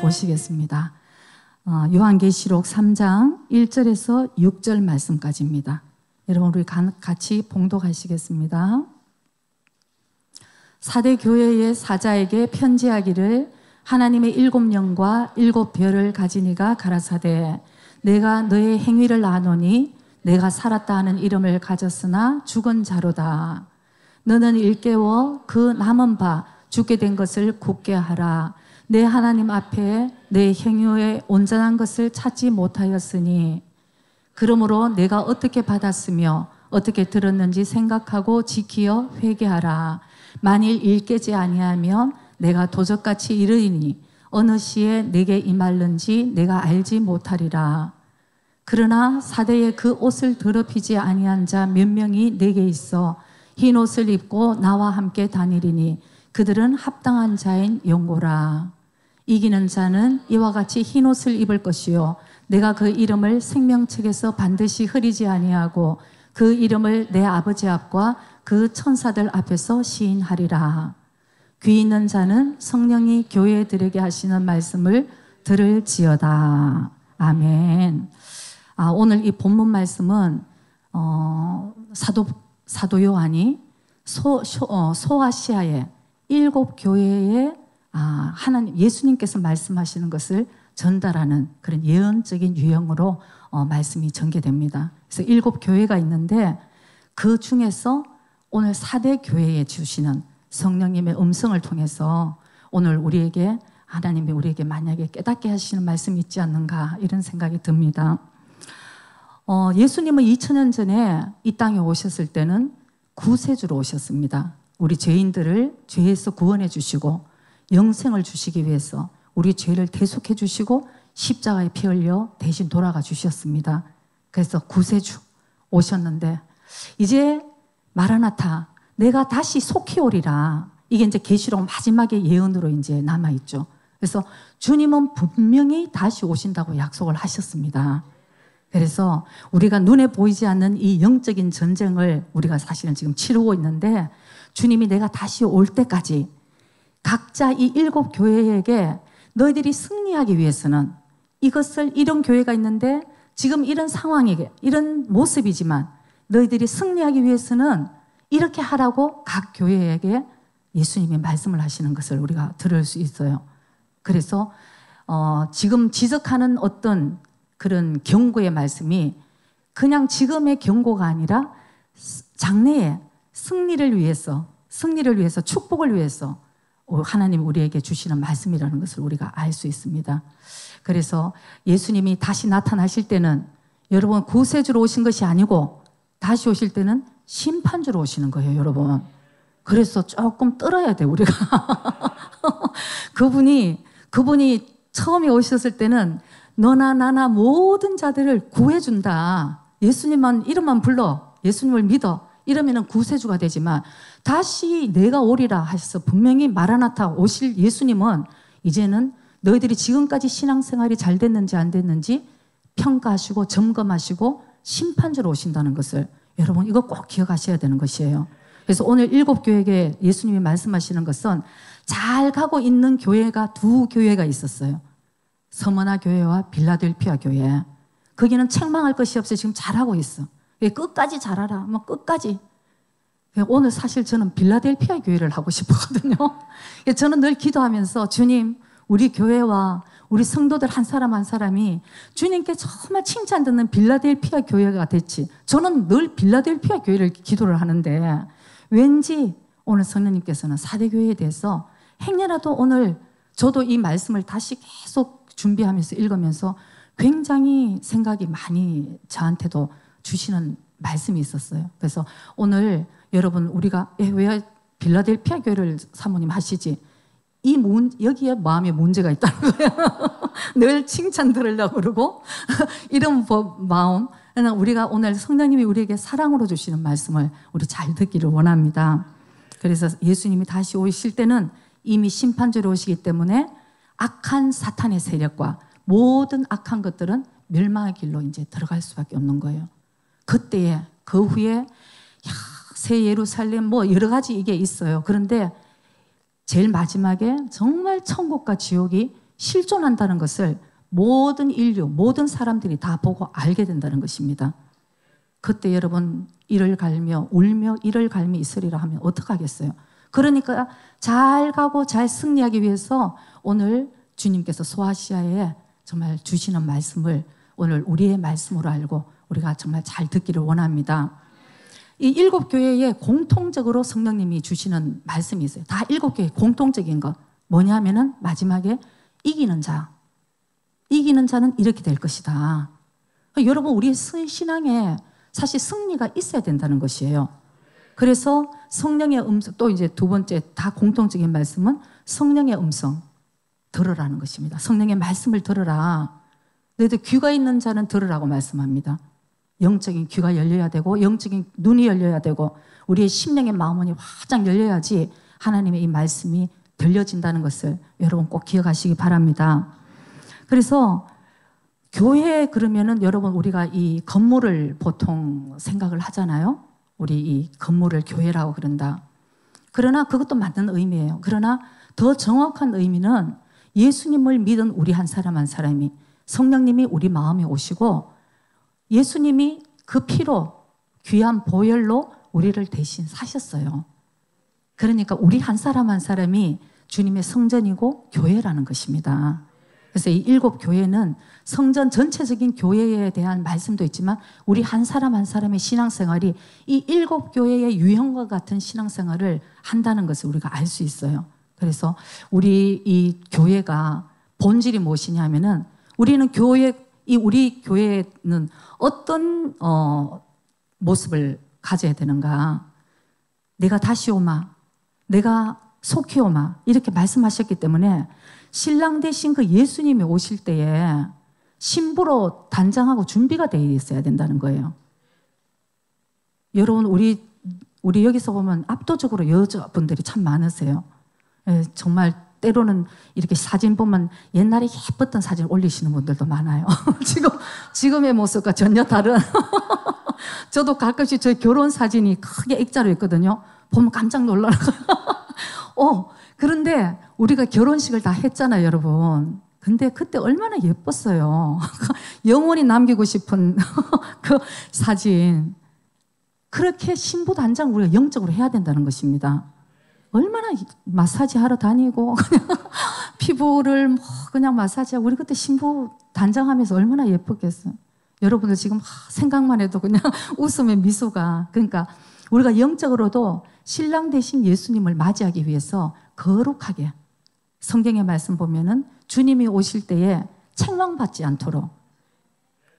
보시겠습니다. 요한계시록 3장 1절에서 6절 말씀까지입니다. 여러분 우리 같이 봉독하시겠습니다. 사대 교회의 사자에게 편지하기를 하나님의 7영과 7별을 가진 이가 가라사대 내가 너의 행위를 아노니 내가 살았다 하는 이름을 가졌으나 죽은 자로다. 너는 일깨워 그 남은 바 죽게 된 것을 굳게 하라. 내 하나님 앞에 내 행위의 온전한 것을 찾지 못하였으니 그러므로 내가 어떻게 받았으며 어떻게 들었는지 생각하고 지키어 회개하라. 만일 일깨지 아니하면 내가 도적같이 이르리니 어느 시에 내게 임할는지 내가 알지 못하리라. 그러나 사대에 그 옷을 더럽히지 아니한 자 몇 명이 내게 있어 흰 옷을 입고 나와 함께 다니리니 그들은 합당한 자인 영고라. 이기는 자는 이와 같이 흰 옷을 입을 것이요 내가 그 이름을 생명책에서 반드시 흐리지 아니하고 그 이름을 내 아버지 앞과 그 천사들 앞에서 시인하리라. 귀 있는 자는 성령이 교회들에게 하시는 말씀을 들을지어다. 아멘. 오늘 이 본문 말씀은 사도 요한이 소아시아의 7교회의 하나님 예수님께서 말씀하시는 것을 전달하는 그런 예언적인 유형으로 말씀이 전개됩니다. 그래서 7교회가 있는데 그 중에서 오늘 4대 교회에 주시는 성령님의 음성을 통해서 오늘 우리에게 하나님이 우리에게 만약에 깨닫게 하시는 말씀이 있지 않는가 이런 생각이 듭니다. 예수님은 2000년 전에 이 땅에 오셨을 때는 구세주로 오셨습니다. 우리 죄인들을 죄에서 구원해 주시고 영생을 주시기 위해서 우리 죄를 대속해 주시고 십자가에 피 흘려 대신 돌아가 주셨습니다. 그래서 구세주 오셨는데 이제 마라나타 내가 다시 속히 오리라. 이게 이제 계시록 마지막의 예언으로 이제 남아 있죠. 그래서 주님은 분명히 다시 오신다고 약속을 하셨습니다. 그래서 우리가 눈에 보이지 않는 이 영적인 전쟁을 우리가 사실은 지금 치르고 있는데 주님이 내가 다시 올 때까지 각자 이 7교회에게 너희들이 승리하기 위해서는 이것을 이런 교회가 있는데 지금 이런 상황이게 이런 모습이지만 너희들이 승리하기 위해서는 이렇게 하라고 각 교회에게 예수님이 말씀을 하시는 것을 우리가 들을 수 있어요. 그래서 지금 지적하는 어떤 그런 경고의 말씀이 그냥 지금의 경고가 아니라 장래에 승리를 위해서 축복을 위해서 하나님이 우리에게 주시는 말씀이라는 것을 우리가 알 수 있습니다. 그래서 예수님이 다시 나타나실 때는 여러분 구세주로 오신 것이 아니고 다시 오실 때는 심판주로 오시는 거예요, 여러분. 그래서 조금 떨어야 돼, 우리가. 그분이 처음에 오셨을 때는 너나 나나 모든 자들을 구해준다. 예수님만 이름만 불러. 예수님을 믿어. 이러면 구세주가 되지만 다시 내가 오리라 하셔서 분명히 마라나타 오실 예수님은 이제는 너희들이 지금까지 신앙생활이 잘 됐는지 안 됐는지 평가하시고 점검하시고 심판주로 오신다는 것을 여러분 이거 꼭 기억하셔야 되는 것이에요. 그래서 오늘 7교회에게 예수님이 말씀하시는 것은 잘 가고 있는 교회가 2교회가 있었어요. 서머나 교회와 빌라델피아 교회. 거기는 책망할 것이 없어요. 지금 잘하고 있어. 끝까지 잘하라. 뭐 끝까지. 오늘 사실 저는 빌라델피아 교회를 하고 싶었거든요. 저는 늘 기도하면서 주님, 우리 교회와 우리 성도들 한 사람 한 사람이 주님께 정말 칭찬 듣는 빌라델피아 교회가 됐지. 저는 늘 빌라델피아 교회를 기도를 하는데 왠지 오늘 성령님께서는 4대 교회에 대해서 행여라도 오늘 저도 이 말씀을 다시 계속 준비하면서 읽으면서 굉장히 생각이 많이 저한테도 주시는 말씀이 있었어요. 그래서 오늘 여러분 우리가 왜 빌라델피아 교회를 사모님 하시지? 여기에 마음에 문제가 있다는 거예요. 늘 칭찬 들으려고 그러고 이런 마음 우리가 오늘 성령님이 우리에게 사랑으로 주시는 말씀을 우리 잘 듣기를 원합니다. 그래서 예수님이 다시 오실 때는 이미 심판주로 오시기 때문에 악한 사탄의 세력과 모든 악한 것들은 멸망의 길로 이제 들어갈 수밖에 없는 거예요. 그때에 그 후에 새 예루살렘 뭐 여러 가지 이게 있어요. 그런데 제일 마지막에 정말 천국과 지옥이 실존한다는 것을 모든 인류, 모든 사람들이 다 보고 알게 된다는 것입니다. 그때 여러분 이를 갈며 울며 이를 갈며 있으리라 하면 어떡하겠어요? 그러니까 잘 가고 잘 승리하기 위해서 오늘 주님께서 소아시아에 정말 주시는 말씀을 오늘 우리의 말씀으로 알고 우리가 정말 잘 듣기를 원합니다. 이 7교회에 공통적으로 성령님이 주시는 말씀이 있어요. 다 7교회 공통적인 것 뭐냐면은 마지막에 이기는 자는 이렇게 될 것이다. 여러분 우리의 신앙에 사실 승리가 있어야 된다는 것이에요. 그래서 성령의 음성, 또 이제 두 번째 다 공통적인 말씀은 성령의 음성 들으라는 것입니다. 성령의 말씀을 들으라. 너희들 귀가 있는 자는 들으라고 말씀합니다. 영적인 귀가 열려야 되고 영적인 눈이 열려야 되고 우리의 심령의 마음이 활짝 열려야지 하나님의 이 말씀이 들려진다는 것을 여러분 꼭 기억하시기 바랍니다. 그래서 교회 그러면은 여러분 우리가 이 건물을 보통 생각을 하잖아요. 우리 이 건물을 교회라고 그런다. 그러나 그것도 맞는 의미예요. 그러나 더 정확한 의미는 예수님을 믿은 우리 한 사람 한 사람이 성령님이 우리 마음에 오시고 예수님이 그 피로 귀한 보혈로 우리를 대신 사셨어요. 그러니까 우리 한 사람 한 사람이 주님의 성전이고 교회라는 것입니다. 그래서 이 7교회는 성전 전체적인 교회에 대한 말씀도 있지만 우리 한 사람 한 사람의 신앙생활이 이 7교회의 유형과 같은 신앙생활을 한다는 것을 우리가 알 수 있어요. 그래서 우리 이 교회가 본질이 무엇이냐면은 우리는 우리 교회는 어떤 모습을 가져야 되는가? 내가 다시 오마, 내가 속히 오마 이렇게 말씀하셨기 때문에 신랑 대신 그 예수님이 오실 때에 신부로 단장하고 준비가 되어 있어야 된다는 거예요. 여러분 우리 여기서 보면 압도적으로 여자분들이 참 많으세요. 예, 정말 때로는 이렇게 사진 보면 옛날에 예뻤던 사진 올리시는 분들도 많아요. 지금의 모습과 전혀 다른. 저도 가끔씩 저희 결혼 사진이 크게 액자로 있거든요. 보면 깜짝 놀라요. 그런데 우리가 결혼식을 다 했잖아요, 여러분. 근데 그때 얼마나 예뻤어요. 영원히 남기고 싶은 그 사진. 그렇게 신부 단장 우리가 영적으로 해야 된다는 것입니다. 얼마나 마사지 하러 다니고 그냥 피부를 뭐 그냥 마사지하고 우리 그때 신부 단장하면서 얼마나 예뻤겠어요. 여러분들 지금 생각만 해도 그냥 웃음의 미소가. 그러니까 우리가 영적으로도 신랑 대신 예수님을 맞이하기 위해서 거룩하게 성경의 말씀 보면은 주님이 오실 때에 책망받지 않도록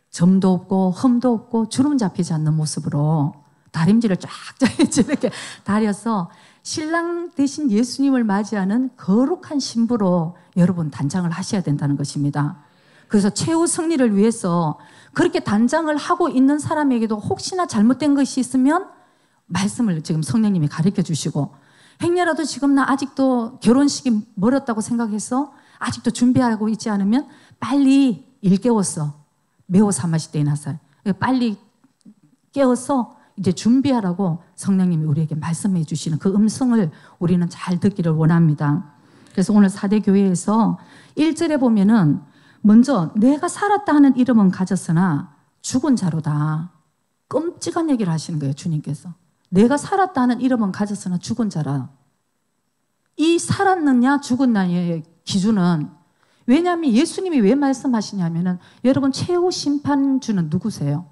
점도 없고 흠도 없고 주름 잡히지 않는 모습으로 다림질을 쫙쫙 이렇게 다려서 신랑 대신 예수님을 맞이하는 거룩한 신부로 여러분 단장을 하셔야 된다는 것입니다. 그래서 최후 승리를 위해서 그렇게 단장을 하고 있는 사람에게도 혹시나 잘못된 것이 있으면 말씀을 지금 성령님이 가르쳐 주시고 행여라도 지금 나 아직도 결혼식이 멀었다고 생각해서 아직도 준비하고 있지 않으면 빨리 일깨워서 매우 사마시대에 나살 빨리 깨워서 이제 준비하라고 성령님이 우리에게 말씀해 주시는 그 음성을 우리는 잘 듣기를 원합니다. 그래서 오늘 사대교회에서 1절에 보면은 먼저 내가 살았다 하는 이름은 가졌으나 죽은 자로다. 끔찍한 얘기를 하시는 거예요, 주님께서. 내가 살았다 하는 이름은 가졌으나 죽은 자라. 이 살았느냐 죽었느냐의 기준은 왜냐하면 예수님이 왜 말씀하시냐면은 여러분 최후 심판주는 누구세요?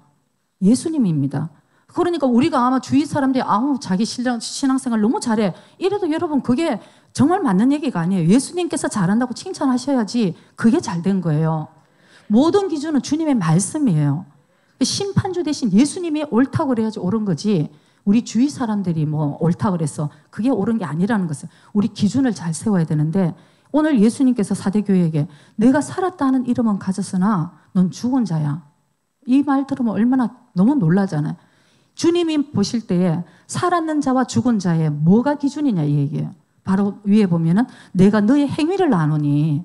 예수님입니다. 그러니까 우리가 아마 주위 사람들이 자기 신앙생활 너무 잘해 이래도 여러분 그게 정말 맞는 얘기가 아니에요. 예수님께서 잘한다고 칭찬하셔야지 그게 잘된 거예요. 모든 기준은 주님의 말씀이에요. 심판주 대신 예수님이 옳다고 그래야지 옳은 거지 우리 주위 사람들이 뭐 옳다고 그래서 그게 옳은 게 아니라는 것을 우리 기준을 잘 세워야 되는데 오늘 예수님께서 사대교회에게 내가 살았다는 이름은 가졌으나 넌 죽은 자야. 이 말 들으면 얼마나 너무 놀라잖아요. 주님이 보실 때에 살았는 자와 죽은 자의 뭐가 기준이냐 이 얘기예요. 바로 위에 보면은 내가 너의 행위를 아노니,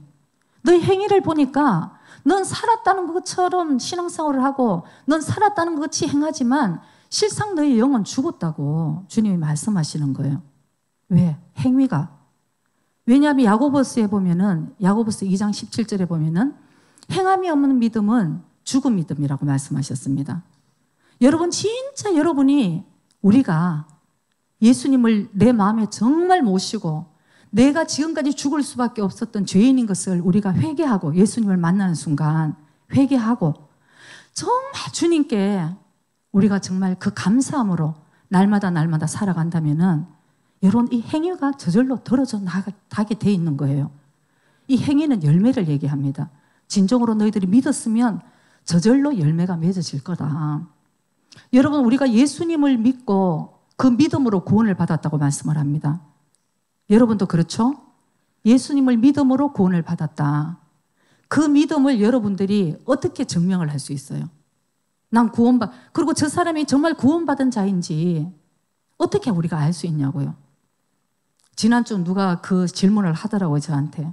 너의 행위를 보니까 넌 살았다는 것처럼 신앙생활을 하고 넌 살았다는 것 같이 행하지만 실상 너의 영은 죽었다고 주님이 말씀하시는 거예요. 왜? 행위가. 왜냐하면 야고보스에 보면은 야고보스 2장 17절에 보면은 행함이 없는 믿음은 죽은 믿음이라고 말씀하셨습니다. 여러분 진짜 여러분이 우리가 예수님을 내 마음에 정말 모시고 내가 지금까지 죽을 수밖에 없었던 죄인인 것을 우리가 회개하고 예수님을 만나는 순간 회개하고 정말 주님께 우리가 정말 그 감사함으로 날마다 살아간다면은 여러분 이 행위가 저절로 들어져 나가게 돼 있는 거예요. 이 행위는 열매를 얘기합니다. 진정으로 너희들이 믿었으면 저절로 열매가 맺어질 거다. 여러분 우리가 예수님을 믿고 그 믿음으로 구원을 받았다고 말씀을 합니다. 여러분도 그렇죠? 예수님을 믿음으로 구원을 받았다. 그 믿음을 여러분들이 어떻게 증명을 할 수 있어요? 난 그리고 저 사람이 정말 구원받은 자인지 어떻게 우리가 알 수 있냐고요. 지난주 누가 그 질문을 하더라고요, 저한테.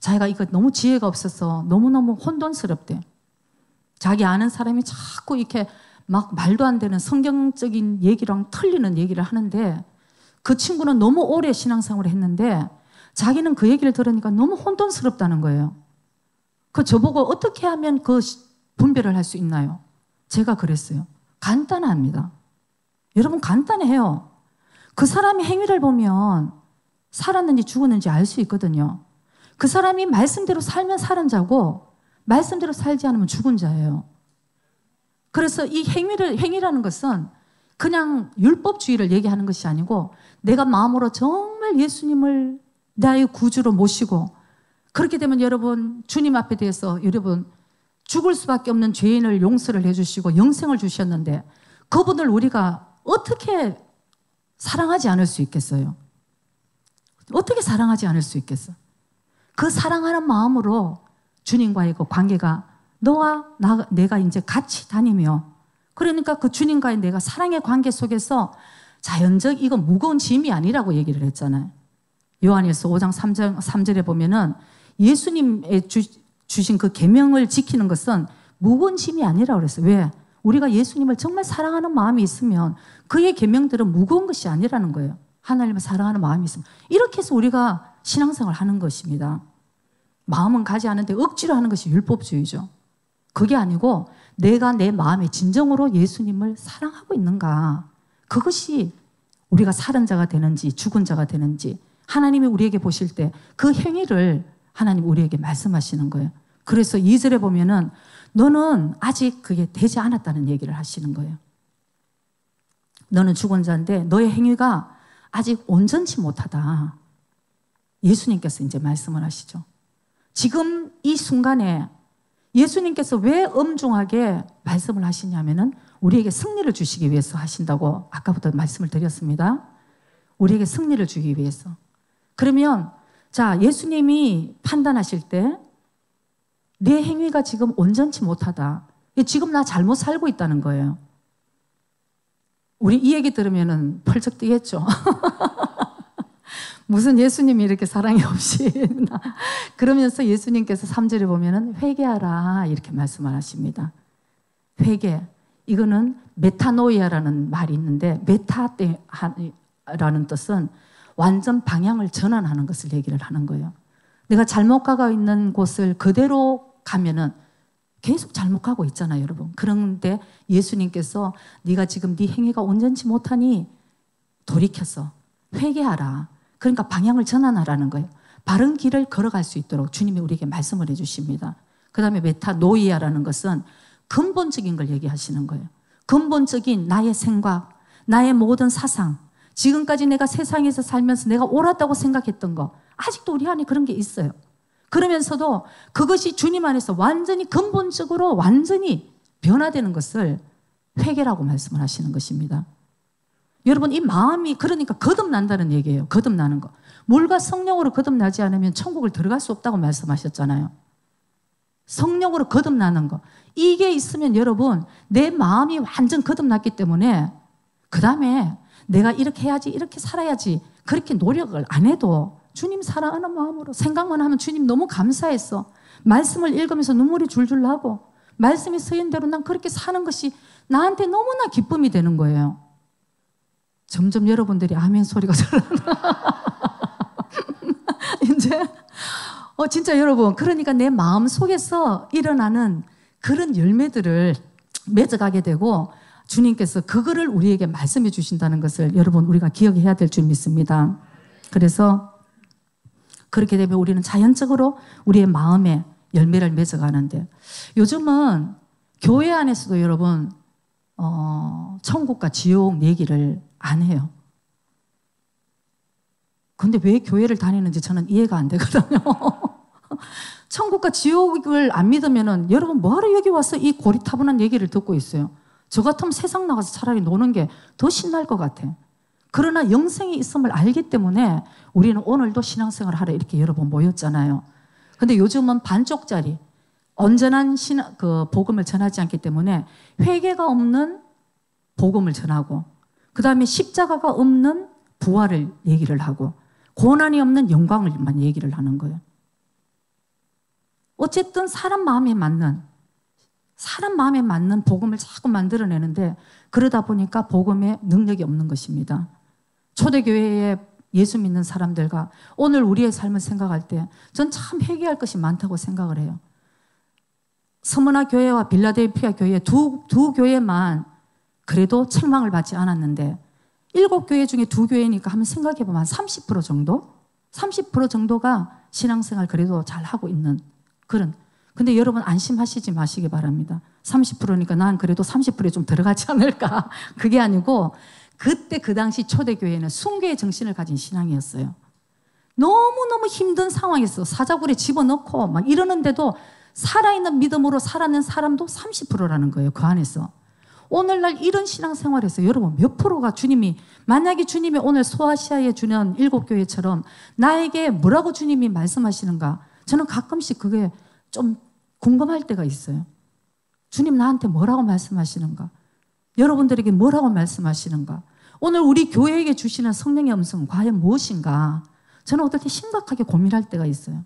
자기가 이거 너무 지혜가 없어서 너무너무 혼돈스럽대. 자기 아는 사람이 자꾸 이렇게 막 말도 안 되는 성경적인 얘기랑 틀리는 얘기를 하는데 그 친구는 너무 오래 신앙생활을 했는데 자기는 그 얘기를 들으니까 너무 혼돈스럽다는 거예요. 그 저보고 어떻게 하면 그 분별을 할 수 있나요? 제가 그랬어요. 간단합니다. 여러분 간단해요. 그 사람의 행위를 보면 살았는지 죽었는지 알 수 있거든요. 그 사람이 말씀대로 살면 살은 자고 말씀대로 살지 않으면 죽은 자예요. 그래서 이 행위라는 것은 그냥 율법주의를 얘기하는 것이 아니고 내가 마음으로 정말 예수님을 나의 구주로 모시고 그렇게 되면 여러분 주님 앞에 대해서 여러분 죽을 수밖에 없는 죄인을 용서를 해주시고 영생을 주셨는데 그분을 우리가 어떻게 사랑하지 않을 수 있겠어요? 어떻게 사랑하지 않을 수 있겠어? 그 사랑하는 마음으로 주님과의 그 관계가 너와 내가 이제 같이 다니며 그러니까 그 주님과의 내가 사랑의 관계 속에서 자연적 이건 무거운 짐이 아니라고 얘기를 했잖아요. 요한일서 5장 3절에 보면은 예수님의 주신 그 계명을 지키는 것은 무거운 짐이 아니라고 그랬어요. 왜? 우리가 예수님을 정말 사랑하는 마음이 있으면 그의 계명들은 무거운 것이 아니라는 거예요. 하나님을 사랑하는 마음이 있으면. 이렇게 해서 우리가 신앙생활을 하는 것입니다. 마음은 가지 않은데 억지로 하는 것이 율법주의죠. 그게 아니고 내가 내 마음에 진정으로 예수님을 사랑하고 있는가. 그것이 우리가 살은 자가 되는지 죽은 자가 되는지 하나님이 우리에게 보실 때 그 행위를 하나님 우리에게 말씀하시는 거예요. 그래서 2절에 보면은 너는 아직 그게 되지 않았다는 얘기를 하시는 거예요. 너는 죽은 자인데 너의 행위가 아직 온전치 못하다. 예수님께서 이제 말씀을 하시죠. 지금 이 순간에 예수님께서 왜 엄중하게 말씀을 하시냐면은 우리에게 승리를 주시기 위해서 하신다고 아까부터 말씀을 드렸습니다. 우리에게 승리를 주기 위해서. 그러면 자, 예수님이 판단하실 때 내 행위가 지금 온전치 못하다. 지금 나 잘못 살고 있다는 거예요. 우리 이 얘기 들으면은 펄쩍 뛰겠죠. 무슨 예수님이 이렇게 사랑이 없이 그러면서 예수님께서 3절에 보면은 회개하라 이렇게 말씀을 하십니다. 회개. 이거는 메타노이아라는 말이 있는데 메타라는 뜻은 완전 방향을 전환하는 것을 얘기를 하는 거예요. 내가 잘못 가고 있는 곳을 그대로 가면은 계속 잘못 가고 있잖아요, 여러분. 그런데 예수님께서 네가 지금 네 행위가 온전치 못하니 돌이켜서 회개하라. 그러니까 방향을 전환하라는 거예요. 바른 길을 걸어갈 수 있도록 주님이 우리에게 말씀을 해주십니다. 그 다음에 메타노이아라는 것은 근본적인 걸 얘기하시는 거예요. 근본적인 나의 생각, 나의 모든 사상, 지금까지 내가 세상에서 살면서 내가 옳았다고 생각했던 거 아직도 우리 안에 그런 게 있어요. 그러면서도 그것이 주님 안에서 완전히 근본적으로 완전히 변화되는 것을 회개라고 말씀을 하시는 것입니다. 여러분 이 마음이 그러니까 거듭난다는 얘기예요. 거듭나는 거. 물과 성령으로 거듭나지 않으면 천국을 들어갈 수 없다고 말씀하셨잖아요. 성령으로 거듭나는 거. 이게 있으면 여러분 내 마음이 완전 거듭났기 때문에 그 다음에 내가 이렇게 해야지 이렇게 살아야지 그렇게 노력을 안 해도 주님 사랑하는 마음으로 생각만 하면 주님 너무 감사했어. 말씀을 읽으면서 눈물이 줄줄 나고 말씀이 쓰인 대로 난 그렇게 사는 것이 나한테 너무나 기쁨이 되는 거예요. 점점 여러분들이 아멘 소리가 들어나. 이제 진짜 여러분 그러니까 내 마음 속에서 일어나는 그런 열매들을 맺어가게 되고 주님께서 그거를 우리에게 말씀해 주신다는 것을 여러분 우리가 기억해야 될 줄 믿습니다. 그래서 그렇게 되면 우리는 자연적으로 우리의 마음에 열매를 맺어가는데 요즘은 교회 안에서도 여러분 천국과 지옥 얘기를 안 해요. 근데 왜 교회를 다니는지 저는 이해가 안 되거든요. 천국과 지옥을 안 믿으면은 여러분 뭐하러 여기 와서 이 고리타분한 얘기를 듣고 있어요. 저 같으면 세상 나가서 차라리 노는 게 더 신날 것 같아. 그러나 영생이 있음을 알기 때문에 우리는 오늘도 신앙생활을 하러 이렇게 여러 번 모였잖아요. 근데 요즘은 반쪽짜리 온전한 복음을 전하지 않기 때문에 회개가 없는 복음을 전하고 그 다음에 십자가가 없는 부활을 얘기를 하고 고난이 없는 영광을만 얘기를 하는 거예요. 어쨌든 사람 마음에 맞는 복음을 자꾸 만들어내는데 그러다 보니까 복음에 능력이 없는 것입니다. 초대교회에 예수 믿는 사람들과 오늘 우리의 삶을 생각할 때 전 참 회개할 것이 많다고 생각을 해요. 스무나 교회와 빌라델피아 교회 두 교회만 그래도 책망을 받지 않았는데 7교회 중에 2교회니까 한번 생각해보면 한 30% 정도? 30% 정도가 신앙생활 그래도 잘하고 있는 그런. 근데 여러분 안심하시지 마시기 바랍니다. 30%니까 난 그래도 30%에 좀 들어가지 않을까. 그게 아니고 그때 그 당시 초대교회는 순교의 정신을 가진 신앙이었어요. 너무너무 힘든 상황에서 사자굴에 집어넣고 막 이러는데도 살아있는 믿음으로 살아낸 사람도 30%라는 거예요. 그 안에서. 오늘날 이런 신앙생활에서 여러분 몇 프로가 만약에 주님이 오늘 소아시아에 주는 7교회처럼 나에게 뭐라고 주님이 말씀하시는가 저는 가끔씩 그게 좀 궁금할 때가 있어요. 주님 나한테 뭐라고 말씀하시는가? 여러분들에게 뭐라고 말씀하시는가? 오늘 우리 교회에게 주시는 성령의 음성은 과연 무엇인가? 저는 어떨 때 심각하게 고민할 때가 있어요.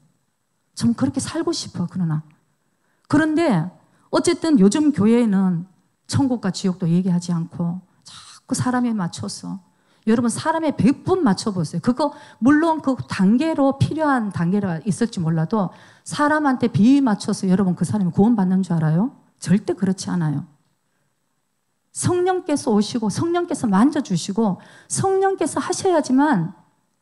좀 그렇게 살고 싶어. 그런데 어쨌든 요즘 교회에는 천국과 지옥도 얘기하지 않고 자꾸 사람에 맞춰서 여러분 사람의 100분 맞춰보세요. 그거 물론 그 단계로 필요한 단계가 있을지 몰라도 사람한테 비위 맞춰서 여러분 그 사람이 구원받는 줄 알아요? 절대 그렇지 않아요. 성령께서 오시고 성령께서 만져주시고 성령께서 하셔야지만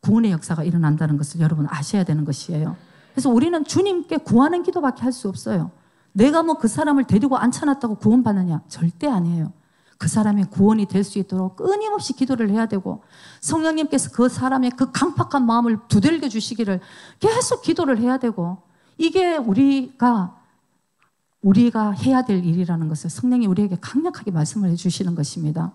구원의 역사가 일어난다는 것을 여러분 아셔야 되는 것이에요. 그래서 우리는 주님께 구하는 기도밖에 할 수 없어요. 내가 뭐 그 사람을 데리고 앉혀놨다고 구원받느냐? 절대 아니에요. 그 사람의 구원이 될 수 있도록 끊임없이 기도를 해야 되고 성령님께서 그 사람의 그 강팍한 마음을 두들겨 주시기를 계속 기도를 해야 되고 이게 우리가 해야 될 일이라는 것을 성령이 우리에게 강력하게 말씀을 해주시는 것입니다.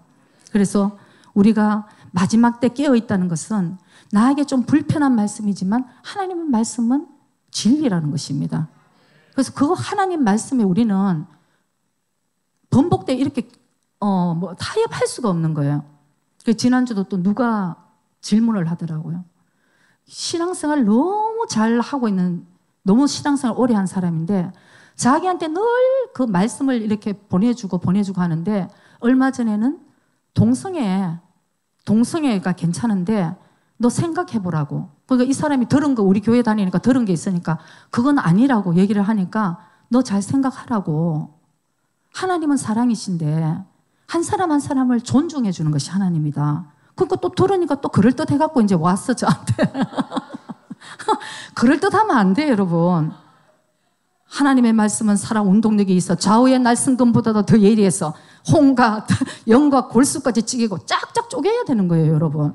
그래서 우리가 마지막 때 깨어있다는 것은 나에게 좀 불편한 말씀이지만 하나님의 말씀은 진리라는 것입니다. 그래서 그 하나님 말씀에 우리는 번복돼 이렇게 타협할 수가 없는 거예요. 지난주도 또 누가 질문을 하더라고요. 신앙생활 너무 잘 하고 있는 너무 신앙생활 오래 한 사람인데 자기한테 늘 그 말씀을 이렇게 보내주고 하는데 얼마 전에는 동성애가 괜찮은데 너 생각해보라고. 그러니까 이 사람이 들은 거 우리 교회 다니니까 들은 게 있으니까 그건 아니라고 얘기를 하니까 너 잘 생각하라고. 하나님은 사랑이신데 한 사람 한 사람을 존중해 주는 것이 하나님이다. 그러니까 또 들으니까 또 그럴듯해갖고 이제 왔어 저한테. 그럴듯하면 안 돼요 여러분. 하나님의 말씀은 살아 운동력이 있어 좌우의 날승금보다도 더 예리해서 홍과 영과 골수까지 찌개고 쫙쫙 쪼개야 되는 거예요 여러분.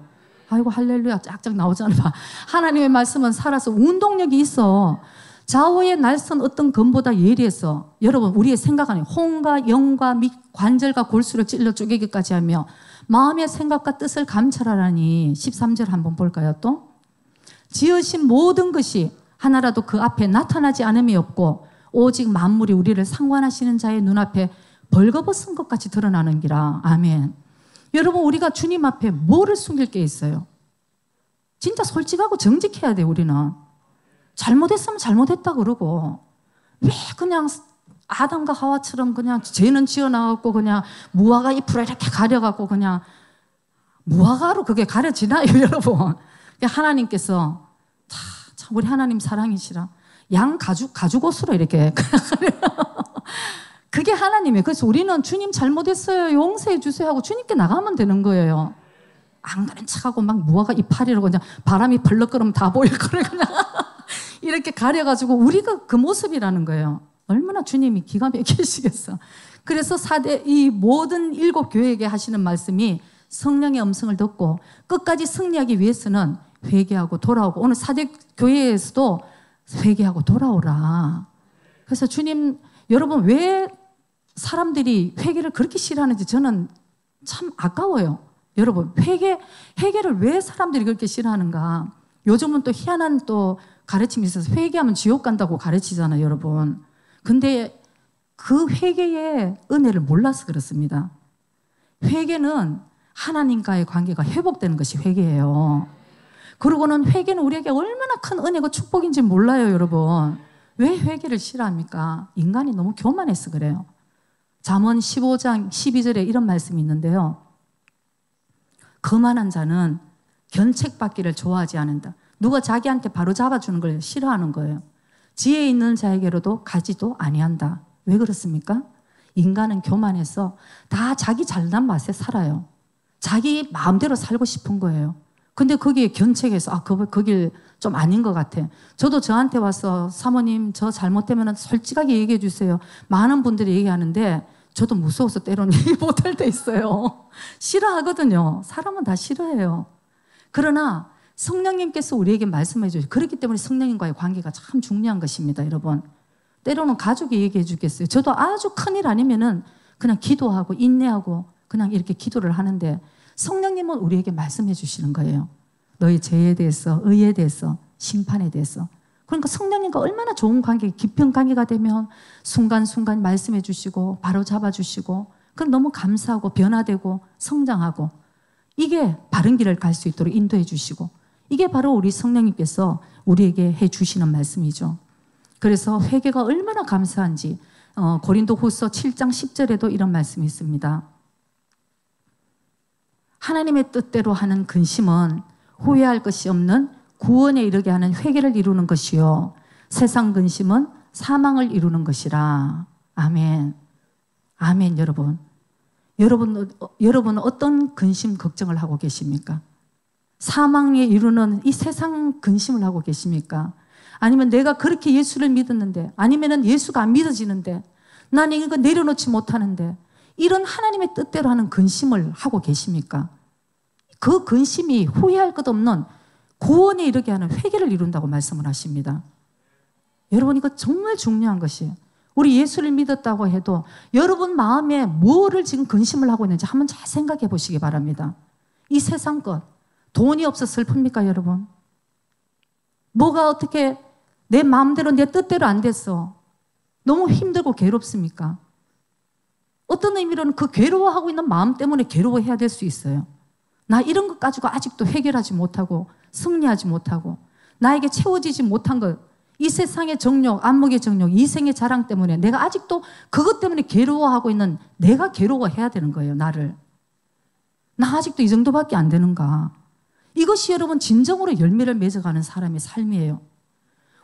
아이고 할렐루야 쫙쫙 나오잖아. 하나님의 말씀은 살아서 운동력이 있어. 좌우의 날선 어떤 검보다 예리해서 여러분 우리의 생각하는 홍과 영과 및 관절과 골수를 찔러 쪼개기까지 하며 마음의 생각과 뜻을 감찰하라니 13절 한번 볼까요 또? 지으신 모든 것이 하나라도 그 앞에 나타나지 않음이 없고 오직 만물이 우리를 상관하시는 자의 눈앞에 벌거벗은 것 같이 드러나는 기라. 아멘. 여러분, 우리가 주님 앞에 뭐를 숨길 게 있어요? 진짜 솔직하고 정직해야 돼. 우리는 잘못했으면 잘못했다 그러고, 왜 그냥 아담과 하와처럼 그냥 죄는 지어나갔고 그냥 무화과 잎으로 이렇게 가려갖고 그냥 무화과로 그게 가려지나요? 여러분, 하나님께서 참 우리 하나님 사랑이시라. 양 가죽옷으로 이렇게 그게 하나님이에요. 그래서 우리는 주님 잘못했어요, 용서해 주세요 하고 주님께 나가면 되는 거예요. 안 그런 척하고 막 무화과 이파리로 그냥 바람이 벌렁거리면 다 보일 거를 그냥 이렇게 가려가지고 우리가 그 모습이라는 거예요. 얼마나 주님이 기가 막히시겠어. 그래서 이 모든 7교회에게 하시는 말씀이 성령의 음성을 듣고 끝까지 승리하기 위해서는 회개하고 돌아오고, 오늘 4대 교회에서도 회개하고 돌아오라. 그래서 주님, 여러분 왜 사람들이 회개를 그렇게 싫어하는지 저는 참 아까워요. 여러분, 회개를 왜 사람들이 그렇게 싫어하는가? 요즘은 또 희한한 또 가르침이 있어서 회개하면 지옥 간다고 가르치잖아요, 여러분. 근데 그 회개의 은혜를 몰라서 그렇습니다. 회개는 하나님과의 관계가 회복되는 것이 회개예요. 그리고는 회개는 우리에게 얼마나 큰 은혜고 축복인지 몰라요, 여러분. 왜 회개를 싫어합니까? 인간이 너무 교만해서 그래요. 잠언 15장 12절에 이런 말씀이 있는데요. 거만한 자는 견책받기를 좋아하지 않는다. 누가 자기한테 바로 잡아주는 걸 싫어하는 거예요. 지혜 있는 자에게로도 가지도 아니한다. 왜 그렇습니까? 인간은 교만해서 다 자기 잘난 맛에 살아요. 자기 마음대로 살고 싶은 거예요. 근데 거기에 견책해서 그 길 좀 아닌 것 같아. 저도 저한테 와서 사모님 저 잘못되면 솔직하게 얘기해 주세요. 많은 분들이 얘기하는데 저도 무서워서 때로는 얘기 못할 때 있어요. 싫어하거든요. 사람은 다 싫어해요. 그러나 성령님께서 우리에게 말씀해 주시죠. 그렇기 때문에 성령님과의 관계가 참 중요한 것입니다, 여러분. 때로는 가족이 얘기해 주겠어요. 저도 아주 큰일 아니면은 그냥 기도하고 인내하고 그냥 이렇게 기도를 하는데 성령님은 우리에게 말씀해 주시는 거예요. 너의 죄에 대해서, 의에 대해서, 심판에 대해서. 그러니까 성령님과 얼마나 좋은 관계, 깊은 관계가 되면 순간순간 말씀해 주시고 바로 잡아주시고, 그럼 너무 감사하고 변화되고 성장하고, 이게 바른 길을 갈 수 있도록 인도해 주시고, 이게 바로 우리 성령님께서 우리에게 해 주시는 말씀이죠. 그래서 회개가 얼마나 감사한지 고린도후서 7장 10절에도 이런 말씀이 있습니다. 하나님의 뜻대로 하는 근심은 후회할 것이 없는 구원에 이르게 하는 회개를 이루는 것이요, 세상 근심은 사망을 이루는 것이라. 아멘. 아멘. 여러분은 어떤 근심 걱정을 하고 계십니까? 사망에 이루는 이 세상 근심을 하고 계십니까? 아니면 내가 그렇게 예수를 믿었는데, 아니면 예수가 안 믿어지는데, 나는 이거 내려놓지 못하는데, 이런 하나님의 뜻대로 하는 근심을 하고 계십니까? 그 근심이 후회할 것 없는 구원에 이르게 하는 회개를 이룬다고 말씀을 하십니다. 여러분, 이거 정말 중요한 것이에요. 우리 예수를 믿었다고 해도 여러분 마음에 뭐를 지금 근심을 하고 있는지 한번 잘 생각해 보시기 바랍니다. 이 세상 것, 돈이 없어서 슬픕니까, 여러분? 뭐가 어떻게 내 마음대로 내 뜻대로 안 됐어. 너무 힘들고 괴롭습니까? 어떤 의미로는 그 괴로워하고 있는 마음 때문에 괴로워해야 될 수 있어요. 나 이런 것 가지고 아직도 해결하지 못하고 승리하지 못하고 나에게 채워지지 못한 것, 이 세상의 정욕, 안목의 정욕, 이생의 자랑 때문에 내가 아직도 그것 때문에 괴로워하고 있는, 내가 괴로워해야 되는 거예요. 나를. 나 아직도 이 정도밖에 안 되는가. 이것이 여러분 진정으로 열매를 맺어가는 사람의 삶이에요.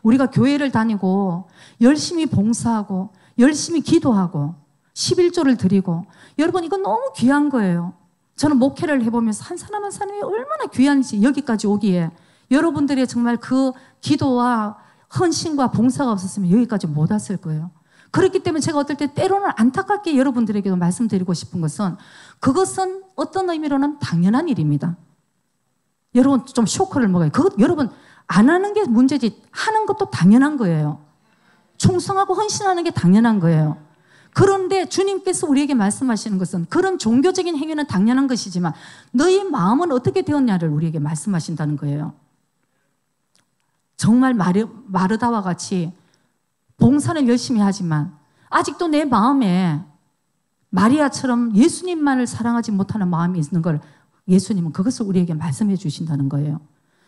우리가 교회를 다니고 열심히 봉사하고 열심히 기도하고 11조를 드리고, 여러분 이건 너무 귀한 거예요. 저는 목회를 해보면서 한 사람 한 사람이 얼마나 귀한지, 여기까지 오기에 여러분들의 정말 그 기도와 헌신과 봉사가 없었으면 여기까지 못 왔을 거예요. 그렇기 때문에 제가 어떨 때 때로는 안타깝게 여러분들에게도 말씀드리고 싶은 것은, 그것은 어떤 의미로는 당연한 일입니다. 여러분 좀 쇼크를 먹어요. 여러분 안 하는 게 문제지 하는 것도 당연한 거예요. 충성하고 헌신하는 게 당연한 거예요. 그런데 주님께서 우리에게 말씀하시는 것은, 그런 종교적인 행위는 당연한 것이지만 너희 마음은 어떻게 되었냐를 우리에게 말씀하신다는 거예요. 정말 마르다와 같이 봉사는 열심히 하지만 아직도 내 마음에 마리아처럼 예수님만을 사랑하지 못하는 마음이 있는 걸 예수님은 그것을 우리에게 말씀해 주신다는 거예요.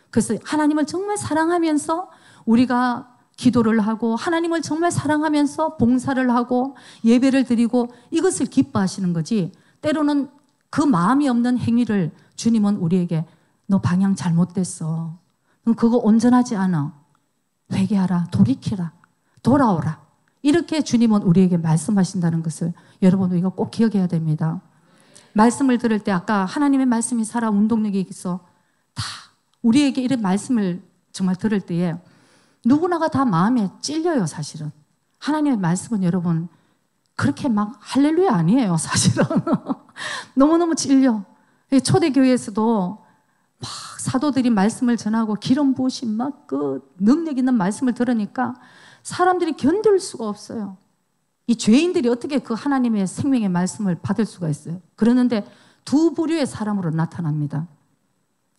그래서 하나님을 정말 사랑하면서 우리가 기도를 하고 하나님을 정말 사랑하면서 봉사를 하고 예배를 드리고 이것을 기뻐하시는 거지, 때로는 그 마음이 없는 행위를 주님은 우리에게 너 방향 잘못됐어. 그거 온전하지 않아. 회개하라. 돌이키라. 돌아오라. 이렇게 주님은 우리에게 말씀하신다는 것을 여러분 우리가 꼭 기억해야 됩니다. 말씀을 들을 때 아까 하나님의 말씀이 살아 운동력이 있어 다 우리에게 이런 말씀을 정말 들을 때에 누구나가 다 마음에 찔려요. 사실은 하나님의 말씀은 여러분 그렇게 막 할렐루야 아니에요. 사실은 너무너무 찔려. 초대교회에서도 막 사도들이 말씀을 전하고 기름 부으신 막 그 능력 있는 말씀을 들으니까 사람들이 견딜 수가 없어요. 이 죄인들이 어떻게 그 하나님의 생명의 말씀을 받을 수가 있어요. 그러는데 두 부류의 사람으로 나타납니다.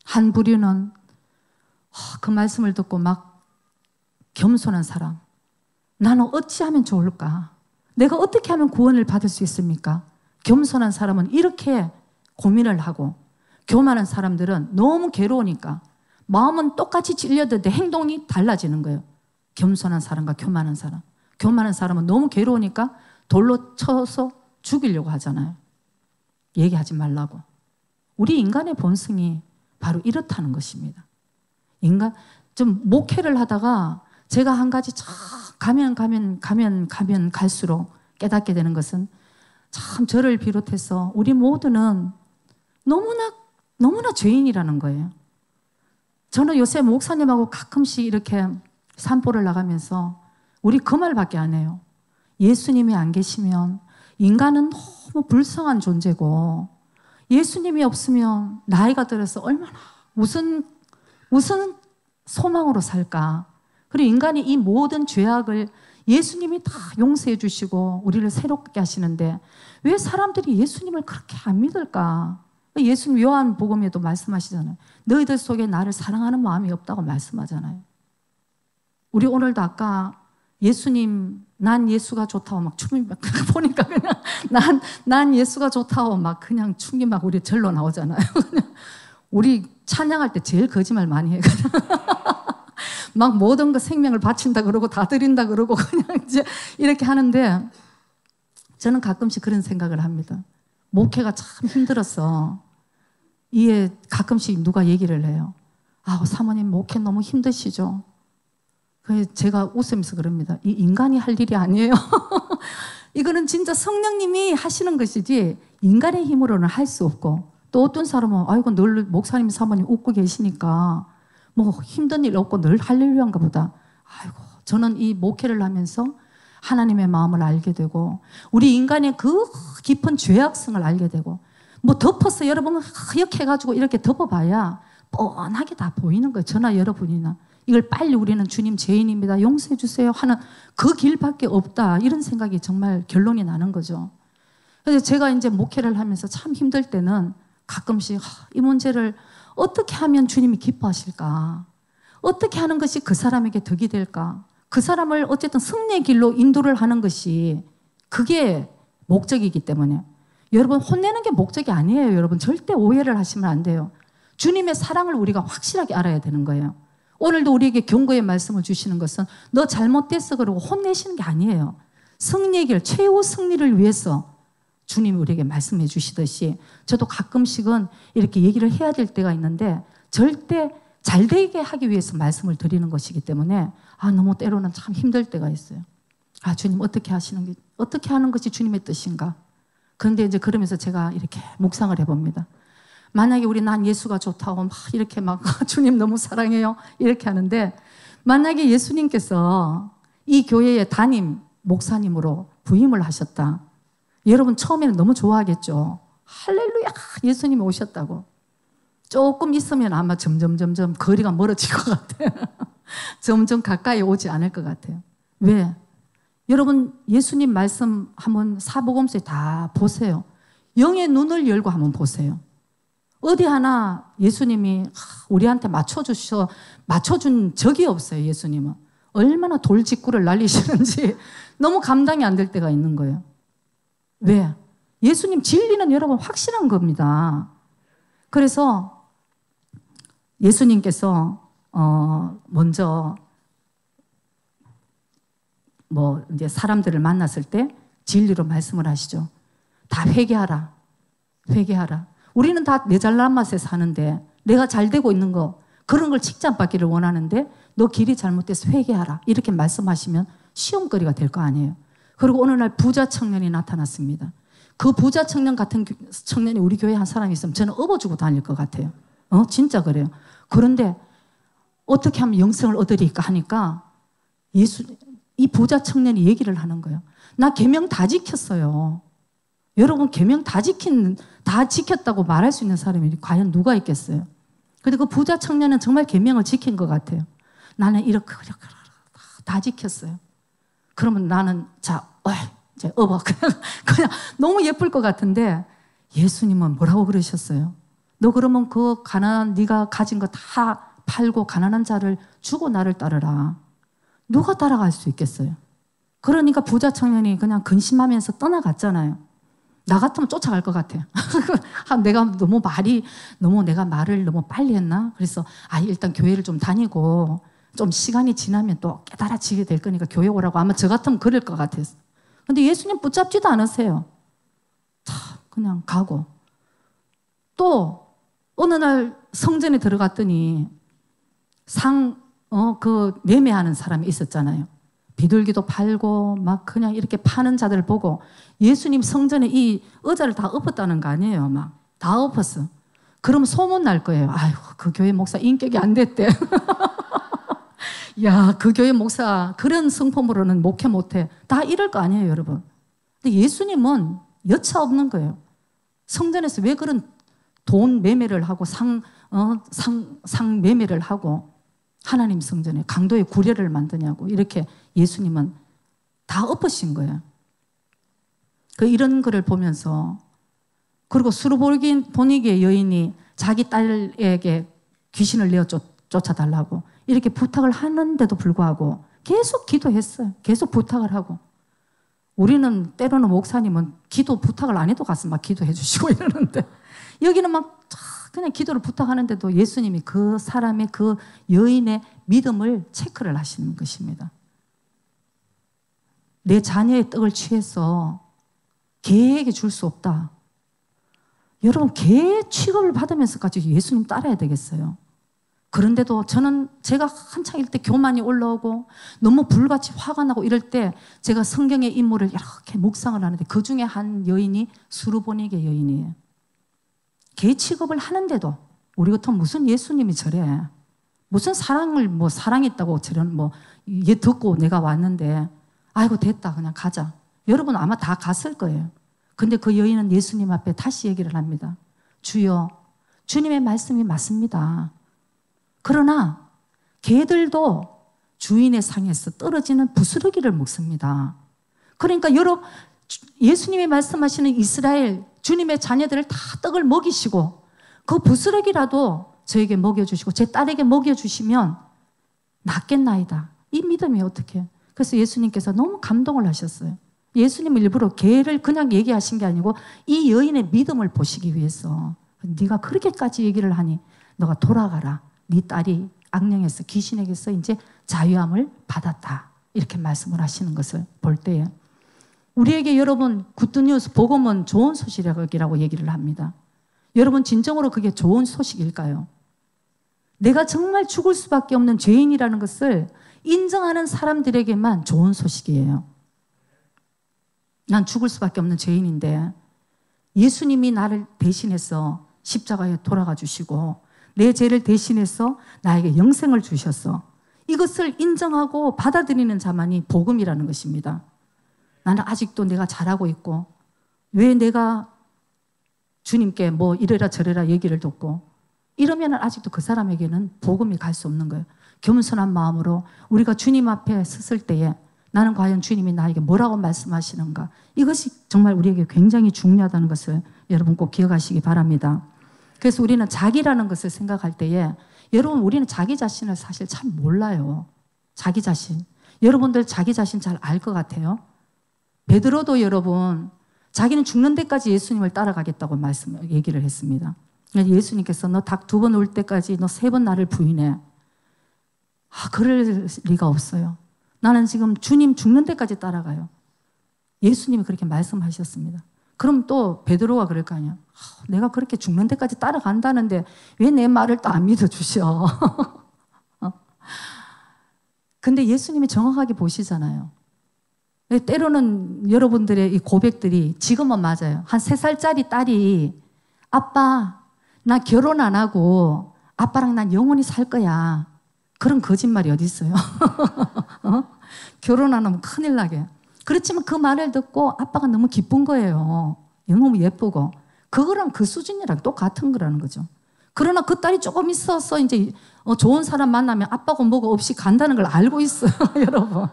한 부류는 그 말씀을 듣고 막 겸손한 사람. 나는 어찌하면 좋을까? 내가 어떻게 하면 구원을 받을 수 있습니까? 겸손한 사람은 이렇게 고민을 하고, 교만한 사람들은 너무 괴로우니까 마음은 똑같이 찔려드는데 행동이 달라지는 거예요. 겸손한 사람과 교만한 사람. 교만한 사람은 너무 괴로우니까 돌로 쳐서 죽이려고 하잖아요. 얘기하지 말라고. 우리 인간의 본성이 바로 이렇다는 것입니다. 좀 목회를 하다가 제가 한 가지 가면 갈수록 깨닫게 되는 것은 참 저를 비롯해서 우리 모두는 너무나 죄인이라는 거예요. 저는 요새 목사님하고 가끔씩 이렇게 산보를 나가면서 우리 그 말밖에 안 해요. 예수님이 안 계시면 인간은 너무 불쌍한 존재고, 예수님이 없으면 나이가 들어서 얼마나 무슨 소망으로 살까. 그리고 인간이 이 모든 죄악을 예수님이 다 용서해 주시고 우리를 새롭게 하시는데 왜 사람들이 예수님을 그렇게 안 믿을까? 예수님 요한복음에도 말씀하시잖아요. 너희들 속에 나를 사랑하는 마음이 없다고 말씀하잖아요. 우리 오늘도 아까 예수님, 난 예수가 좋다고 막 춤이 막 보니까 그냥 난 예수가 좋다고 막 그냥 춤이 막 우리 절로 나오잖아요. 그냥 우리 찬양할 때 제일 거짓말 많이 해요. 막 모든 거 생명을 바친다 그러고 다 드린다 그러고 그냥 이제 이렇게 하는데 저는 가끔씩 그런 생각을 합니다. 목회가 참 힘들었어. 이에 가끔씩 누가 얘기를 해요. 사모님 목회 너무 힘드시죠? 그래서 제가 웃으면서 그럽니다. 이 인간이 할 일이 아니에요. 이거는 진짜 성령님이 하시는 것이지 인간의 힘으로는 할 수 없고, 또 어떤 사람은 아이고 늘 목사님 사모님 웃고 계시니까 뭐 힘든 일 없고 늘 할렐루야인가 보다. 아이고 저는 이 목회를 하면서 하나님의 마음을 알게 되고 우리 인간의 그 깊은 죄악성을 알게 되고, 뭐 덮어서 여러분 하얗게 해가지고 이렇게 덮어봐야 뻔하게 다 보이는 거예요. 저나 여러분이나. 이걸 빨리 우리는 주님 죄인입니다. 용서해 주세요 하는 그 길밖에 없다. 이런 생각이 정말 결론이 나는 거죠. 그래서 제가 이제 목회를 하면서 참 힘들 때는 가끔씩 이 문제를 어떻게 하면 주님이 기뻐하실까? 어떻게 하는 것이 그 사람에게 덕이 될까? 그 사람을 어쨌든 승리의 길로 인도를 하는 것이 그게 목적이기 때문에, 여러분 혼내는 게 목적이 아니에요. 여러분 절대 오해를 하시면 안 돼요. 주님의 사랑을 우리가 확실하게 알아야 되는 거예요. 오늘도 우리에게 경고의 말씀을 주시는 것은 너 잘못됐어 그러고 혼내시는 게 아니에요. 승리의 길, 최후 승리를 위해서 주님이 우리에게 말씀해 주시듯이 저도 가끔씩은 이렇게 얘기를 해야 될 때가 있는데 절대 잘 되게 하기 위해서 말씀을 드리는 것이기 때문에 너무 때로는 참 힘들 때가 있어요. 주님 어떻게 하는 것이 주님의 뜻인가? 그런데 이제 그러면서 제가 이렇게 묵상을 해봅니다. 만약에 우리 난 예수가 좋다고 막 이렇게 막 주님 너무 사랑해요 이렇게 하는데, 만약에 예수님께서 이 교회의 담임 목사님으로 부임을 하셨다. 여러분 처음에는 너무 좋아하겠죠. 할렐루야 예수님이 오셨다고. 조금 있으면 아마 점점 거리가 멀어질 것 같아요. 점점 가까이 오지 않을 것 같아요. 왜? 여러분 예수님 말씀 한번 사복음서에 다 보세요. 영의 눈을 열고 한번 보세요. 어디 하나 예수님이 우리한테 맞춰준 적이 없어요. 예수님은 얼마나 돌직구를 날리시는지 너무 감당이 안 될 때가 있는 거예요. 왜? 예수님 진리는 여러분 확실한 겁니다. 그래서 예수님께서 먼저 이제 사람들을 만났을 때 진리로 말씀을 하시죠. 다 회개하라. 회개하라. 우리는 다 내 잘난 맛에 사는데 내가 잘 되고 있는 거 그런 걸 칭찬받기를 원하는데 너 길이 잘못돼서 회개하라. 이렇게 말씀하시면 시험거리가 될 거 아니에요. 그리고 어느 날 부자 청년이 나타났습니다. 그 부자 청년 같은 청년이 우리 교회에 한 사람이 있으면 저는 업어주고 다닐 것 같아요. 진짜 그래요. 그런데 어떻게 하면 영생을 얻으리까 하니까 이 부자 청년이 얘기를 하는 거예요. 나 계명 다 지켰어요. 여러분 계명 다 지켰다고 말할 수 있는 사람이 과연 누가 있겠어요? 근데 그 부자 청년은 정말 계명을 지킨 것 같아요. 나는 이렇게 다 지켰어요. 그러면 나는 이제 그냥 너무 예쁠 것 같은데 예수님은 뭐라고 그러셨어요? 너 그러면 그 가난한 네가 가진 거 다 팔고 가난한 자를 주고 나를 따르라. 누가 따라갈 수 있겠어요? 그러니까 부자 청년이 그냥 근심하면서 떠나갔잖아요. 나 같으면 쫓아갈 것 같아요. 내가 내가 말을 너무 빨리 했나? 그래서 일단 교회를 좀 다니고 좀 시간이 지나면 또 깨달아지게 될 거니까 교회 오라고 아마 저 같으면 그럴 것 같았어요. 근데 예수님 붙잡지도 않으세요. 그냥 가고. 또 어느 날 성전에 들어갔더니 매매하는 사람이 있었잖아요. 비둘기도 팔고 막 그냥 이렇게 파는 자들을 보고 예수님 성전에 이 의자를 다 엎었다는 거 아니에요. 막 다 엎었어. 그러면 소문 날 거예요. 아이고 그 교회 목사 인격이 안 됐대. 야, 그 교회 목사 그런 성품으로는 목회 못해. 다 이럴 거 아니에요, 여러분. 근데 예수님은 여차 없는 거예요. 성전에서 왜 그런 돈 매매를 하고 상 매매를 하고 하나님 성전에 강도의 구례를 만드냐고 이렇게 예수님은 다 엎으신 거예요. 이런 거를 보면서 그리고 수르보니게의 여인이 자기 딸에게 귀신을 내어 쫓아달라고 이렇게 부탁을 하는데도 불구하고 계속 기도했어요. 계속 부탁을 하고 우리는 때로는 목사님은 기도 부탁을 안 해도 가서 막 기도해 주시고 이러는데 여기는 막 그냥 기도를 부탁하는데도 예수님이 그 사람의 그 여인의 믿음을 체크를 하시는 것입니다. 내 자녀의 떡을 취해서 개에게 줄 수 없다. 여러분 개 취급을 받으면서까지 예수님 따라야 되겠어요. 그런데도 제가 한창일 때 교만이 올라오고 너무 불같이 화가 나고 이럴 때 제가 성경의 인물을 이렇게 묵상을 하는데 그 중에 한 여인이 수르보니게 여인이에요. 개 취급을 하는데도 우리 같으면 무슨 예수님이 저래. 무슨 사랑했다고 저런 얘 듣고 내가 왔는데 아이고 됐다 그냥 가자. 여러분 아마 다 갔을 거예요. 근데 그 여인은 예수님 앞에 다시 얘기를 합니다. 주여 주님의 말씀이 맞습니다. 그러나 개들도 주인의 상에서 떨어지는 부스러기를 먹습니다. 그러니까 예수님이 말씀하시는 이스라엘 주님의 자녀들을 다 떡을 먹이시고 그 부스러기라도 저에게 먹여주시고 제 딸에게 먹여주시면 낫겠나이다. 이 믿음이 어떻게? 그래서 예수님께서 너무 감동을 하셨어요. 예수님은 일부러 개를 그냥 얘기하신 게 아니고 이 여인의 믿음을 보시기 위해서 네가 그렇게까지 얘기를 하니 너가 돌아가라. 네 딸이 악령에서 귀신에게서 이제 자유함을 받았다. 이렇게 말씀을 하시는 것을 볼 때에 우리에게 여러분 굿뉴스 복음은 좋은 소식이라고 얘기를 합니다. 여러분 진정으로 그게 좋은 소식일까요? 내가 정말 죽을 수밖에 없는 죄인이라는 것을 인정하는 사람들에게만 좋은 소식이에요. 난 죽을 수밖에 없는 죄인인데 예수님이 나를 대신해서 십자가에 돌아가 주시고 내 죄를 대신해서 나에게 영생을 주셨어. 이것을 인정하고 받아들이는 자만이 복음이라는 것입니다. 나는 아직도 내가 잘하고 있고 왜 내가 주님께 이래라 저래라 얘기를 듣고 이러면 아직도 그 사람에게는 복음이 갈 수 없는 거예요. 겸손한 마음으로 우리가 주님 앞에 섰을 때에 나는 과연 주님이 나에게 뭐라고 말씀하시는가 이것이 정말 우리에게 굉장히 중요하다는 것을 여러분 꼭 기억하시기 바랍니다. 그래서 우리는 자기라는 것을 생각할 때에 여러분 우리는 자기 자신을 사실 참 몰라요. 자기 자신. 여러분들 자기 자신 잘 알 것 같아요. 베드로도 여러분 자기는 죽는 데까지 예수님을 따라가겠다고 얘기를 했습니다. 예수님께서 너 닭 2번 울 때까지 너 3번 나를 부인해. 그럴 리가 없어요. 나는 지금 주님 죽는 데까지 따라가요. 예수님이 그렇게 말씀하셨습니다. 그럼 또 베드로가 그럴 거 아니야. 내가 그렇게 죽는 데까지 따라간다는데 왜 내 말을 또 안 믿어주셔? 근데 예수님이 정확하게 보시잖아요. 때로는 여러분들의 이 고백들이 지금은 맞아요. 한 3살짜리 딸이 아빠, 나 결혼 안 하고 아빠랑 난 영원히 살 거야. 그런 거짓말이 어디 있어요? 결혼 안 하면 큰일 나게. 그렇지만 그 말을 듣고 아빠가 너무 기쁜 거예요. 너무 예쁘고. 그거랑 그 수준이랑 똑같은 거라는 거죠. 그러나 그 딸이 조금 있어서 이제 좋은 사람 만나면 아빠고 뭐고 없이 간다는 걸 알고 있어요, 여러분.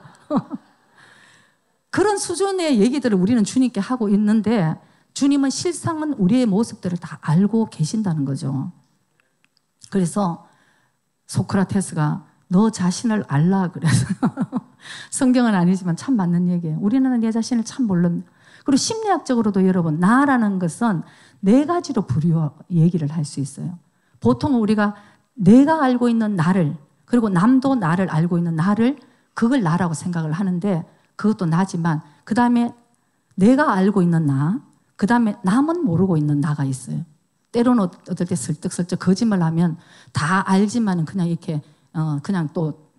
그런 수준의 얘기들을 우리는 주님께 하고 있는데 주님은 실상은 우리의 모습들을 다 알고 계신다는 거죠. 그래서 소크라테스가 너 자신을 알라 그래서 성경은 아니지만 참 맞는 얘기예요. 우리는 내 자신을 참 모르는. 그리고 심리학적으로도 여러분 나라는 것은 4가지로 얘기를 할 수 있어요. 보통 우리가 내가 알고 있는 나를 그리고 남도 나를 알고 있는 나를 그걸 나라고 생각을 하는데 그것도 나지만 그 다음에 내가 알고 있는 나 그 다음에 남은 모르고 있는 나가 있어요. 때로는 어떨 때 슬쩍슬쩍 거짓말하면 다 알지만 그냥 이렇게 그냥 또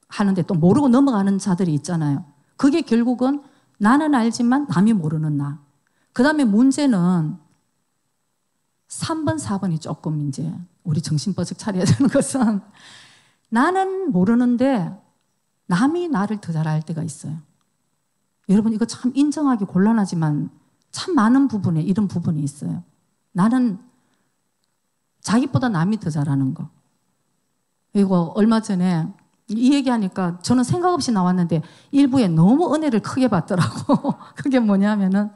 하는데 또 모르고 넘어가는 자들이 있잖아요. 그게 결국은 나는 알지만 남이 모르는 나. 그 다음에 문제는 3번, 4번이 조금 이제 우리 정신버쩍 차려야 되는 것은 나는 모르는데 남이 나를 더 잘 알 때가 있어요. 여러분 이거 참 인정하기 곤란하지만 참 많은 부분에 이런 부분이 있어요. 나는 자기보다 남이 더 잘하는 거. 이거 얼마 전에 이 얘기하니까 저는 생각 없이 나왔는데 일부에 너무 은혜를 크게 받더라고. 그게 뭐냐면은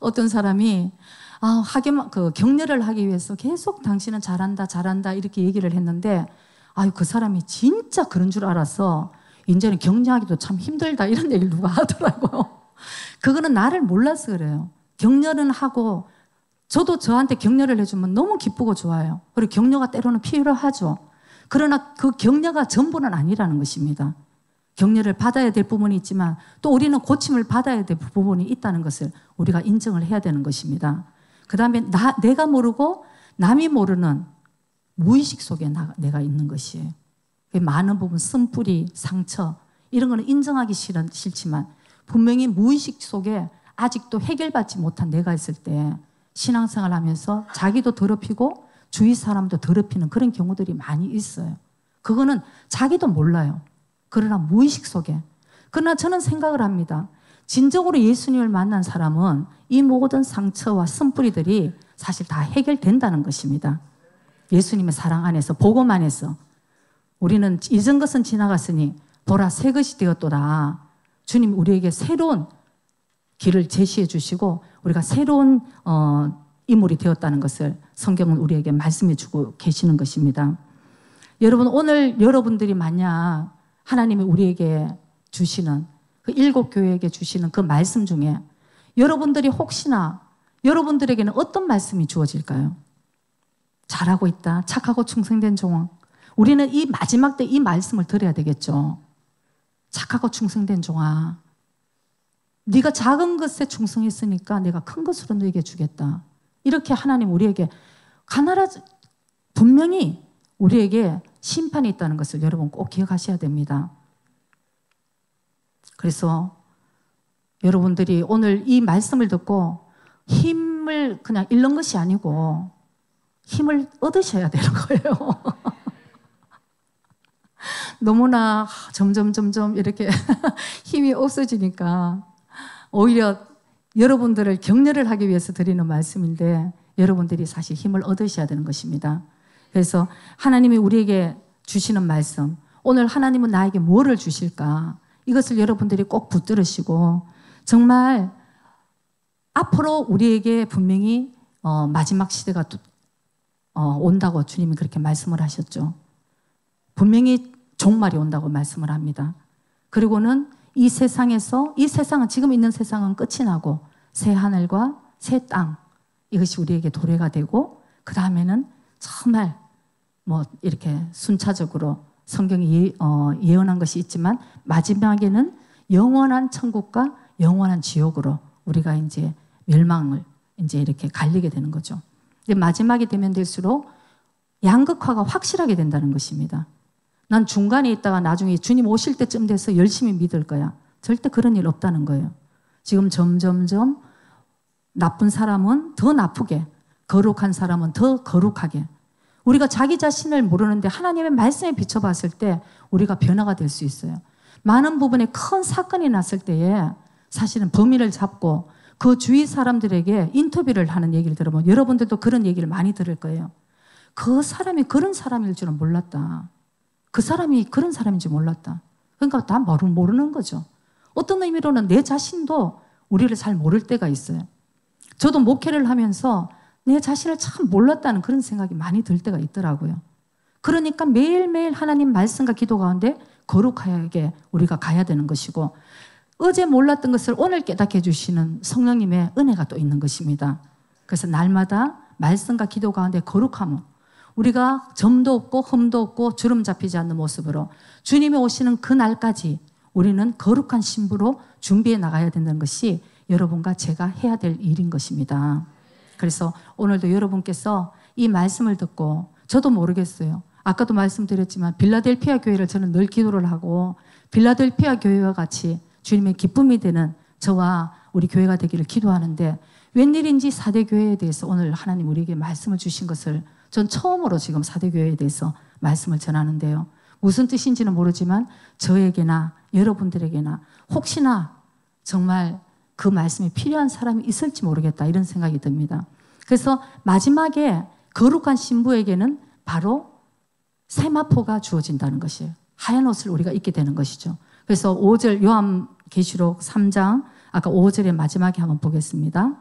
어떤 사람이 격려를 하기 위해서 계속 당신은 잘한다, 잘한다 이렇게 얘기를 했는데 그 사람이 진짜 그런 줄 알아서 이제는 격려하기도 참 힘들다 이런 얘기를 누가 하더라고요. 그거는 나를 몰라서 그래요. 격려는 하고 저도 저한테 격려를 해주면 너무 기쁘고 좋아요. 그리고 격려가 때로는 필요하죠. 그러나 그 격려가 전부는 아니라는 것입니다. 격려를 받아야 될 부분이 있지만 또 우리는 고침을 받아야 될 부분이 있다는 것을 우리가 인정을 해야 되는 것입니다. 그 다음에 내가 모르고 남이 모르는 무의식 속에 내가 있는 것이에요. 많은 부분 쓴뿌리, 상처 이런 거는 인정하기 싫지만 분명히 무의식 속에 아직도 해결받지 못한 내가 있을 때 신앙생활 하면서 자기도 더럽히고 주위 사람도 더럽히는 그런 경우들이 많이 있어요. 그거는 자기도 몰라요. 그러나 무의식 속에. 그러나 저는 생각을 합니다. 진정으로 예수님을 만난 사람은 이 모든 상처와 쓴뿌리들이 사실 다 해결된다는 것입니다. 예수님의 사랑 안에서, 복음 안에서. 우리는 이전 것은 지나갔으니 보라 새 것이 되었도다. 주님 우리에게 새로운 길을 제시해 주시고 우리가 새로운 인물이 되었다는 것을 성경은 우리에게 말씀해 주고 계시는 것입니다. 여러분 오늘 여러분들이 만약 하나님이 우리에게 주시는 그 7교회에게 주시는 그 말씀 중에 여러분들이 혹시나 여러분들에게는 어떤 말씀이 주어질까요? 잘하고 있다. 착하고 충성된 종아. 우리는 이 마지막 때 이 말씀을 들어야 되겠죠. 착하고 충성된 종아. 네가 작은 것에 충성했으니까 내가 큰 것으로 너에게 주겠다. 이렇게 하나님 우리에게 분명히 우리에게 심판이 있다는 것을 여러분 꼭 기억하셔야 됩니다. 그래서 여러분들이 오늘 이 말씀을 듣고 힘을 그냥 잃는 것이 아니고 힘을 얻으셔야 되는 거예요. 너무나 점점 이렇게 힘이 없어지니까 오히려 여러분들을 격려를 하기 위해서 드리는 말씀인데 여러분들이 사실 힘을 얻으셔야 되는 것입니다. 그래서 하나님이 우리에게 주시는 말씀, 오늘 하나님은 나에게 뭐를 주실까? 이것을 여러분들이 꼭 붙들으시고 정말 앞으로 우리에게 분명히 마지막 시대가 온다고 주님이 그렇게 말씀을 하셨죠. 분명히 종말이 온다고 말씀을 합니다. 그리고는 이 세상에서, 이 세상은, 지금 있는 세상은 끝이 나고 새 하늘과 새 땅, 이것이 우리에게 도래가 되고, 그 다음에는 정말 뭐 이렇게 순차적으로 성경이 예언한 것이 있지만 마지막에는 영원한 천국과 영원한 지옥으로 우리가 이제 멸망을 이제 이렇게 갈리게 되는 거죠. 근데 마지막이 되면 될수록 양극화가 확실하게 된다는 것입니다. 난 중간에 있다가 나중에 주님 오실 때쯤 돼서 열심히 믿을 거야. 절대 그런 일 없다는 거예요. 지금 점점점 나쁜 사람은 더 나쁘게, 거룩한 사람은 더 거룩하게. 우리가 자기 자신을 모르는데 하나님의 말씀에 비춰봤을 때 우리가 변화가 될 수 있어요. 많은 부분에 큰 사건이 났을 때에 사실은 범인을 잡고 그 주위 사람들에게 인터뷰를 하는 얘기를 들어보면 여러분들도 그런 얘기를 많이 들을 거예요. 그 사람이 그런 사람일 줄은 몰랐다. 그 사람이 그런 사람인 줄 몰랐다. 그러니까 다 모르는 거죠. 어떤 의미로는 내 자신도 우리를 잘 모를 때가 있어요. 저도 목회를 하면서 내 자신을 참 몰랐다는 그런 생각이 많이 들 때가 있더라고요. 그러니까 매일매일 하나님 말씀과 기도 가운데 거룩하게 우리가 가야 되는 것이고, 어제 몰랐던 것을 오늘 깨닫게 해주시는 성령님의 은혜가 또 있는 것입니다. 그래서 날마다 말씀과 기도 가운데 거룩함을, 우리가 점도 없고 흠도 없고 주름 잡히지 않는 모습으로 주님이 오시는 그 날까지 우리는 거룩한 신부로 준비해 나가야 된다는 것이 여러분과 제가 해야 될 일인 것입니다. 그래서 오늘도 여러분께서 이 말씀을 듣고, 저도 모르겠어요. 아까도 말씀드렸지만 빌라델피아 교회를 저는 늘 기도를 하고, 빌라델피아 교회와 같이 주님의 기쁨이 되는 저와 우리 교회가 되기를 기도하는데, 웬일인지 4대 교회에 대해서 오늘 하나님 우리에게 말씀을 주신 것을 전 처음으로 지금 4대 교회에 대해서 말씀을 전하는데요. 무슨 뜻인지는 모르지만 저에게나 여러분들에게나 혹시나 정말 그 말씀이 필요한 사람이 있을지 모르겠다, 이런 생각이 듭니다. 그래서 마지막에 거룩한 신부에게는 바로 세마포가 주어진다는 것이에요. 하얀 옷을 우리가 입게 되는 것이죠. 그래서 5절 요한계시록 3장 아까 5절의 마지막에 한번 보겠습니다.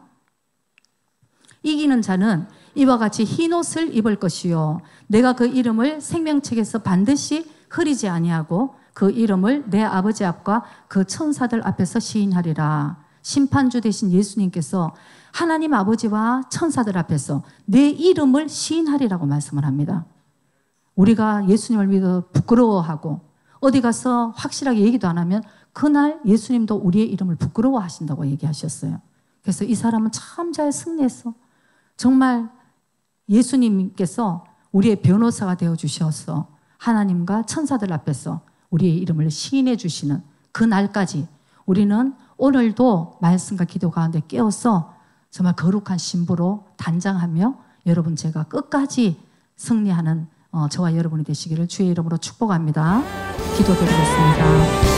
이기는 자는 이와 같이 흰 옷을 입을 것이요 내가 그 이름을 생명책에서 반드시 흐리지 아니하고 그 이름을 내 아버지 앞과 그 천사들 앞에서 시인하리라. 심판주 되신 예수님께서 하나님 아버지와 천사들 앞에서 내 이름을 시인하리라고 말씀을 합니다. 우리가 예수님을 믿어 부끄러워하고 어디 가서 확실하게 얘기도 안 하면 그날 예수님도 우리의 이름을 부끄러워하신다고 얘기하셨어요. 그래서 이 사람은 참 잘 승리했어. 정말 예수님께서 우리의 변호사가 되어주셔서 하나님과 천사들 앞에서 우리의 이름을 시인해 주시는 그 날까지 우리는 오늘도 말씀과 기도 가운데 깨어서 정말 거룩한 신부로 단장하며 여러분 제가 끝까지 승리하는 저와 여러분이 되시기를 주의 이름으로 축복합니다. 기도드리겠습니다.